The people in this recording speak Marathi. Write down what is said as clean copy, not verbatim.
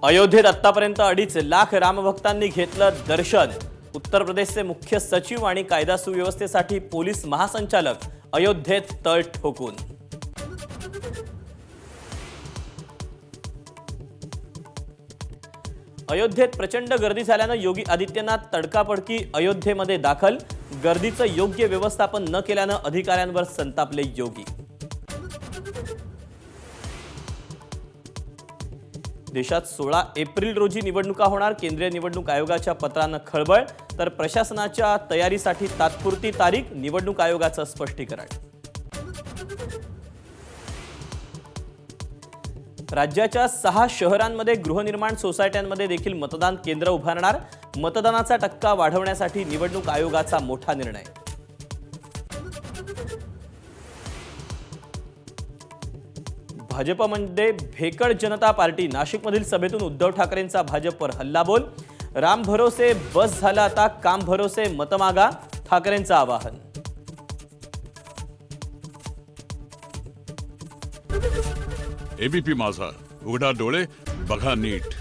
अयोध्येत आतापर्यंत 2.5 लाख रामभक्तांनी घेतलं दर्शन। उत्तर प्रदेशचे मुख्य सचिव आणि कायदा सुव्यवस्थेसाठी पोलीस महासंचालक अयोध्येत तळ ठोकून। अयोध्येत प्रचंड गर्दी झाल्यानं योगी आदित्यनाथ तडकाफडकी अयोध्येमध्ये दाखल। गर्दीचं योग्य व्यवस्थापन न केल्यानं अधिकाऱ्यांवर संतापले योगी। देशात 16 एप्रिल रोजी निवडणुका होणार। केंद्रीय निवडणूक आयोगाच्या पत्रानं खळबळ, तर प्रशासनाच्या तयारीसाठी तात्पुरती तारीख। निवडणूक आयोगाचं स्पष्टीकरण। राज्याच्या 6 शहरांमध्ये गृहनिर्माण सोसायट्यांमध्ये देखील मतदान केंद्र उभारणार। मतदानाचा टक्का वाढवण्यासाठी निवडणूक आयोगाचा मोठा निर्णय। भाजपमध्ये भेकड जनता पार्टी। नाशिकमधील सभेतून उद्धव ठाकरेंचा भाजपवर हल्लाबोल। राम भरोसे बस झाला, आता काम भरोसे मतमागा, ठाकरेंचं आवाहन। एबीपी माझा, उघडा डोळे बघा नीट।